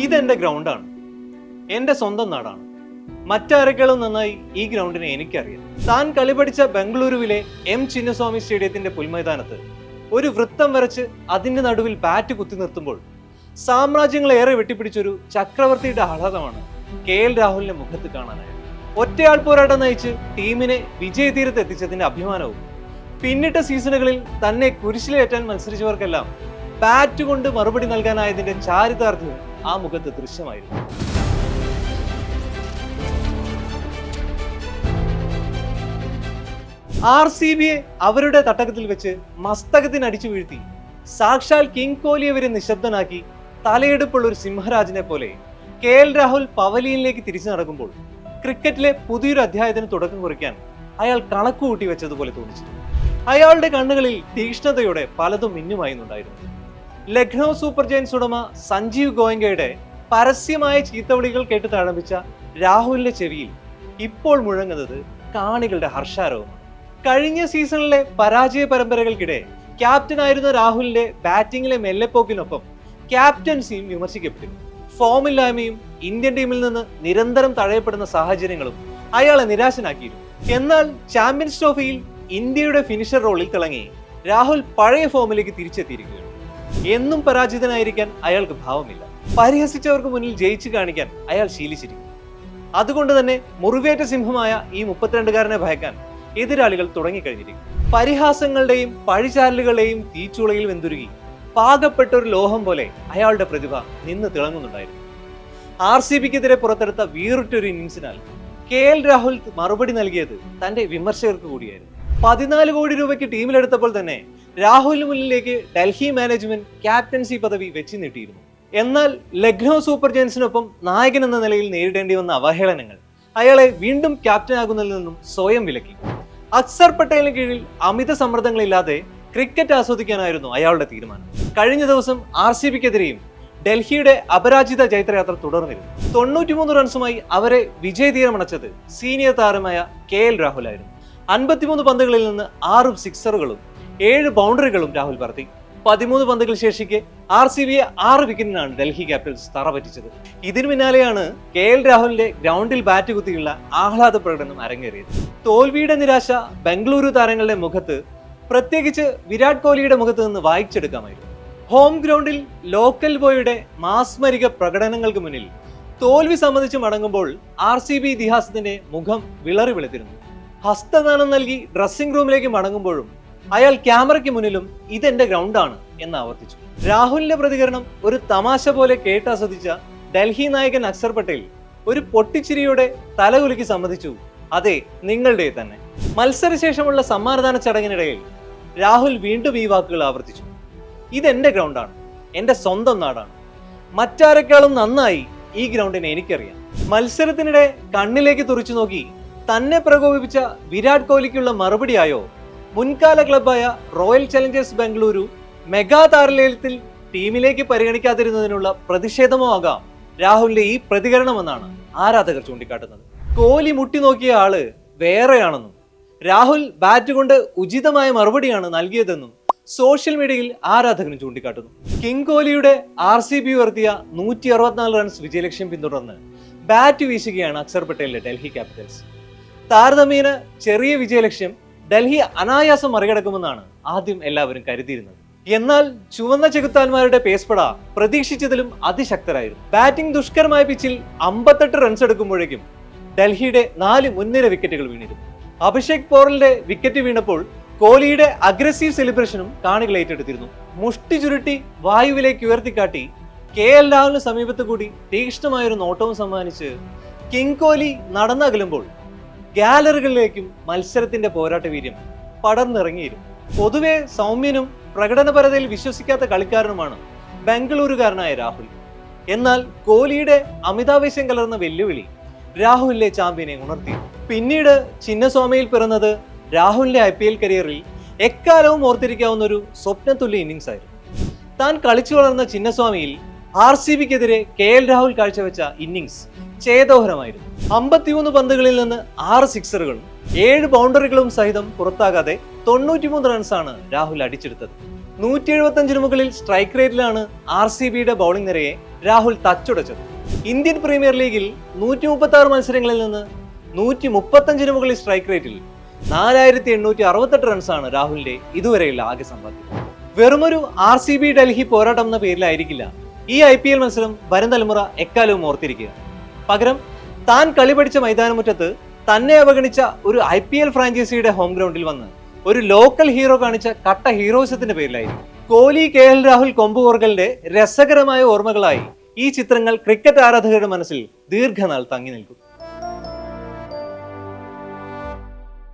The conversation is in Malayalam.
ഇതെന്റെ ഗ്രൗണ്ടാണ്, എന്റെ സ്വന്തം നാടാണ്. മറ്റാരെക്കാളും നന്നായി ഈ ഗ്രൗണ്ടിനെ എനിക്കറിയാം. താൻ കളി പഠിച്ച ബംഗളൂരുവിലെ എം ചിന്നസ്വാമി സ്റ്റേഡിയത്തിന്റെ പുൽമൈതാനത്ത് ഒരു വൃത്തം വരച്ച് അതിന്റെ നടുവിൽ ബാറ്റ് കുത്തി നിർത്തുമ്പോൾ സാമ്രാജ്യങ്ങളേറെ വെട്ടിപ്പിടിച്ചൊരു ചക്രവർത്തിയുടെ ആഹ്ലാദമാണ് KL രാഹുലിന്റെ മുഖത്ത് കാണാനായത്. ഒറ്റയാൾ പോരാട്ടം നയിച്ച് ടീമിനെ വിജയതീരത്ത് എത്തിച്ചതിന്റെ അഭിമാനവും പിന്നിട്ട സീസണുകളിൽ തന്നെ കുരിശിലേറ്റാൻ മത്സരിച്ചവർക്കെല്ലാം ബാറ്റ് കൊണ്ട് മറുപടി നൽകാനായതിന്റെ ചാരിതാർത്ഥ്യവും ആ മുഖത്ത് ദൃശ്യമായിരുന്നു. RCBയെ അവരുടെ തട്ടകത്തിൽ വെച്ച് മസ്തകത്തിന് അടിച്ചു വീഴ്ത്തി സാക്ഷാൽ കിങ് കോഹ്ലിയെ വരെ നിശബ്ദനാക്കി തലയെടുപ്പുള്ള ഒരു സിംഹരാജനെ പോലെ KL രാഹുൽ പവലിയനിലേക്ക് തിരിച്ചു നടക്കുമ്പോൾ ക്രിക്കറ്റിലെ പുതിയൊരു അധ്യായത്തിന് തുടക്കം കുറിക്കാൻ അയാൾ കണക്ക് കൂട്ടി വെച്ചതുപോലെ തോന്നിച്ചിരുന്നു. അയാളുടെ കണ്ണുകളിൽ തീക്ഷ്ണതയോടെ പലതും മിന്നുമായിരുന്നുണ്ടായിരുന്നു. ലക്നൗ സൂപ്പർ ജയൻസ് ഉടമ സഞ്ജീവ് ഗോയങ്കയുടെ പരസ്യമായ ചീത്തവിളികൾ കേട്ട് തഴമ്പിച്ച രാഹുലിന്റെ ചെവിയിൽ ഇപ്പോൾ മുഴങ്ങുന്നത് കാണികളുടെ ഹർഷാരവമാണ്. കഴിഞ്ഞ സീസണിലെ പരാജയ പരമ്പരകൾക്കിടെ ക്യാപ്റ്റനായിരുന്ന രാഹുലിന്റെ ബാറ്റിംഗിലെ മെല്ലെപ്പോക്കിനൊപ്പം ക്യാപ്റ്റൻസിയും വിമർശിക്കപ്പെട്ടിരുന്നു. ഫോമില്ലായ്മയും ഇന്ത്യൻ ടീമിൽ നിന്ന് നിരന്തരം തഴയപ്പെടുന്ന സാഹചര്യങ്ങളും അയാളെ നിരാശനാക്കിയിരുന്നു. എന്നാൽ ചാമ്പ്യൻസ് ട്രോഫിയിൽ ഇന്ത്യയുടെ ഫിനിഷർ റോളിൽ തിളങ്ങി രാഹുൽ പഴയ ഫോമിലേക്ക് തിരിച്ചെത്തിയിരിക്കുകയാണ്. എന്നും പരാജിതനായിരിക്കാൻ അയാൾക്ക് ഭാവമില്ല. പരിഹസിച്ചവർക്ക് മുന്നിൽ ജയിച്ചു കാണിക്കാൻ അയാൾ ശീലിച്ചിരിക്കും. അതുകൊണ്ട് തന്നെ മുറിവേറ്റ സിംഹമായ ഈ 32-കാരനെ ഭയക്കാൻ എതിരാളികൾ തുടങ്ങിക്കഴിഞ്ഞിരിക്കും. പരിഹാസങ്ങളുടെയും പഴിചാരലുകളുടെയും തീച്ചുളയിൽ വെന്തുരുകി പാകപ്പെട്ട ഒരു ലോഹം പോലെ അയാളുടെ പ്രതിഭ നിന്ന് തിളങ്ങുന്നുണ്ടായിരുന്നു. RCBക്കെതിരെ പുറത്തെടുത്ത വീറുറ്റൊരു ഇന്നിംഗ്സിനാൽ KL രാഹുൽ മറുപടി നൽകിയത് തന്റെ വിമർശകർക്ക് കൂടിയായിരുന്നു. 14 കോടി രൂപയ്ക്ക് ടീമിലെടുത്തപ്പോൾ തന്നെ രാഹുലിന് മുന്നിലേക്ക് ഡൽഹി മാനേജ്മെന്റ് ക്യാപ്റ്റൻസി പദവി വെച്ച് നീട്ടിയിരുന്നു. എന്നാൽ ലക്നൗ സൂപ്പർ ജയൻസിനൊപ്പം നായകൻ എന്ന നിലയിൽ നേരിടേണ്ടി വന്ന അവഹേളനങ്ങൾ അയാളെ വീണ്ടും ക്യാപ്റ്റനാകുന്നതിൽ നിന്നും സ്വയം വിലക്കി. അക്സർ പട്ടേലിന് കീഴിൽ അമിത സമ്മർദ്ദങ്ങളില്ലാതെ ക്രിക്കറ്റ് ആസ്വദിക്കാനായിരുന്നു അയാളുടെ തീരുമാനം. കഴിഞ്ഞ ദിവസം RCBക്കെതിരെയും ഡൽഹിയുടെ അപരാജിത ജൈത്രയാത്ര തുടർന്നിരുന്നു. 93 റൺസുമായി അവരെ വിജയതീരമണച്ചത് സീനിയർ താരമായ KL രാഹുൽ ആയിരുന്നു. 53 പന്തുകളിൽ നിന്ന് 6 സിക്സറുകളും 7 ബൗണ്ടറികളും രാഹുൽ പറത്തി. 13 പന്തുകൾ ശേഷിക്കെ RCBയെ 6 വിക്കറ്റിനാണ് ഡൽഹി ക്യാപിറ്റൽസ് തറ പറ്റിച്ചത്. ഇതിനു പിന്നാലെയാണ് KL രാഹുലിന്റെ ഗ്രൗണ്ടിൽ ബാറ്റ് കുത്തിയുള്ള ആഹ്ലാദ പ്രകടനം അരങ്ങേറിയത്. തോൽവിയുടെ നിരാശ ബംഗളൂരു താരങ്ങളുടെ മുഖത്ത്, പ്രത്യേകിച്ച് വിരാട് കോഹ്ലിയുടെ മുഖത്ത് നിന്ന് വായിച്ചെടുക്കാമായിരുന്നു. ഹോം ഗ്രൗണ്ടിൽ ലോക്കൽ ബോയുടെ മാസ്മരിക പ്രകടനങ്ങൾക്ക് മുന്നിൽ തോൽവി സമ്മതിച്ച് മടങ്ങുമ്പോൾ RCB ഇതിഹാസത്തിന്റെ മുഖം വിളറി വെളുത്തിരുന്നു. ഹസ്തദാനം നൽകി ഡ്രസ്സിംഗ് റൂമിലേക്ക് മടങ്ങുമ്പോഴും അയാൾ ക്യാമറയ്ക്ക് മുന്നിലും ഇതെന്റെ ഗ്രൗണ്ടാണ് എന്ന് ആവർത്തിച്ചു. രാഹുലിന്റെ പ്രതികരണം ഒരു തമാശ പോലെ കേട്ടാസ്വദിച്ച ഡൽഹി നായകൻ അക്സർ പട്ടേൽ ഒരു പൊട്ടിച്ചിരിയോടെ തലകുലുക്കി സമ്മതിച്ചു, അതെ, നിങ്ങളുടെ തന്നെ. മത്സരശേഷമുള്ള സമ്മാനദാന ചടങ്ങിനിടയിൽ രാഹുൽ വീണ്ടും ഈ വാക്കുകൾ ആവർത്തിച്ചു, ഇതെന്റെ ഗ്രൗണ്ടാണ്, എന്റെ സ്വന്തം നാടാണ്. മറ്റാരെക്കാളും നന്നായി ഈ ഗ്രൗണ്ടിനെ എനിക്കറിയാം. മത്സരത്തിനിടെ കണ്ണിലേക്ക് തുറിച്ചു നോക്കി തന്നെ പ്രകോപിപ്പിച്ച വിരാട് കോഹ്ലിക്കുള്ള മറുപടിയായോ മുൻകാല ക്ലബായ റോയൽ ചലഞ്ചേഴ്സ് ബംഗളൂരു മെഗാ താരലേലത്തിൽ ടീമിലേക്ക് പരിഗണിക്കാതിരുന്നതിനുള്ള പ്രതിഷേധമോ ആകാം രാഹുലിന്റെ ഈ പ്രതികരണമെന്നാണ് ആരാധകർ ചൂണ്ടിക്കാട്ടുന്നത്. കോഹ്ലി മുട്ടി നോക്കിയ ആള് വേറെയാണെന്നും രാഹുൽ ബാറ്റ് കൊണ്ട് ഉചിതമായ മറുപടിയാണ് നൽകിയതെന്നും സോഷ്യൽ മീഡിയയിൽ ആരാധകരും ചൂണ്ടിക്കാട്ടുന്നു. കിങ് കോഹ്ലിയുടെ RCB ഉയർത്തിയ 164 റൺസ് വിജയലക്ഷ്യം പിന്തുടർന്ന് ബാറ്റ് വീശുകയാണ് അക്സർ പട്ടേലിന്റെ ഡൽഹി ക്യാപിറ്റൽസ്. താരതമ്യേന ചെറിയ വിജയലക്ഷ്യം ഡൽഹി അനായാസം മറികടക്കുമെന്നാണ് ആദ്യം എല്ലാവരും കരുതിയിരുന്നത്. എന്നാൽ ചുവന്ന ചെകുത്താന്മാരുടെ പേസ്പട പ്രതീക്ഷിച്ചതിലും അതിശക്തരായിരുന്നു. ബാറ്റിംഗ് ദുഷ്കരമായ പിച്ചിൽ 58 റൺസ് എടുക്കുമ്പോഴേക്കും ഡൽഹിയുടെ 4 മുൻനിര വിക്കറ്റുകൾ വീണിരുന്നു. അഭിഷേക് പോറലിന്റെ വിക്കറ്റ് വീണപ്പോൾ കോഹ്ലിയുടെ അഗ്രസീവ് സെലിബ്രേഷനും കാണികൾ ഏറ്റെടുത്തിരുന്നു. മുഷ്ടി ചുരുട്ടി വായുവിലേക്ക് ഉയർത്തിക്കാട്ടി KL രാഹുലിന് സമീപത്ത് കൂടി തീക്ഷ്ണമായൊരു നോട്ടവും സമ്മാനിച്ച് കിങ് കോഹ്ലി നടന്നകലുമ്പോൾ ഗാലറികളിലേക്കും മത്സരത്തിന്റെ പോരാട്ട വീര്യം പടർന്നിറങ്ങിയിരുന്നു. പൊതുവെ സൗമ്യനും പ്രകടനപരതയിൽ വിശ്വസിക്കാത്ത കളിക്കാരനുമാണ് ബംഗളൂരുകാരനായ രാഹുൽ. എന്നാൽ കോഹ്ലിയുടെ അമിതാവേശം കലർന്ന വെല്ലുവിളി രാഹുലിലെ ചാമ്പ്യനെ ഉണർത്തി. പിന്നീട് ചിന്നസ്വാമിയിൽ പിറന്നത് രാഹുലിന്റെ IPL കരിയറിൽ എക്കാലവും ഓർത്തിരിക്കാവുന്ന ഒരു സ്വപ്നതുല്യ ഇന്നിംഗ്സ് ആയിരുന്നു. താൻ കളിച്ചു വളർന്ന ചിന്നസ്വാമിയിൽ RCBക്കെതിരെ KL രാഹുൽ കാഴ്ചവെച്ച ഇന്നിംഗ്സ് ചേതോഹരമായിരുന്നു. 53 പന്തുകളിൽ നിന്ന് 6 സിക്സറുകളും 7 ബൗണ്ടറികളും സഹിതം പുറത്താകാതെ 93 റൺസാണ് രാഹുൽ അടിച്ചെടുത്തത്. 175 മുകളിൽ സ്ട്രൈക്ക് റേറ്റിലാണ് RCBയുടെ ബൗളിംഗ് നിരയെ രാഹുൽ തച്ചുടച്ചത്. ഇന്ത്യൻ പ്രീമിയർ ലീഗിൽ 136 മത്സരങ്ങളിൽ നിന്ന് 135 മുകളിൽ സ്ട്രൈക്ക് റേറ്റിൽ 4868 റൺസാണ് രാഹുലിന്റെ ഇതുവരെയുള്ള ആകെ സമ്പാദ്യം. വെറുമൊരു RCB ഡൽഹി പോരാട്ടം എന്ന പേരിലായിരിക്കില്ല ഈ IPL മത്സരം വരും തലമുറ എക്കാലവും ഓർത്തിരിക്കുക. പകരം താൻ കളി പഠിച്ച മൈതാനമുറ്റത്ത് തന്നെ അവഗണിച്ച ഒരു IPL ഫ്രാഞ്ചൈസിയുടെ ഹോം ഗ്രൗണ്ടിൽ വന്ന് ഒരു ലോക്കൽ ഹീറോ കാണിച്ച കട്ട ഹീറോയിസത്തിന്റെ പേരിലായിരുന്നു. കോഹ്ലി, KL രാഹുൽ കൊമ്പുകോർക്കലിന്റെ രസകരമായ ഓർമ്മകളായി ഈ ചിത്രങ്ങൾ ക്രിക്കറ്റ് ആരാധകരുടെ മനസ്സിൽ ദീർഘനാൾ തങ്ങി നിൽക്കും.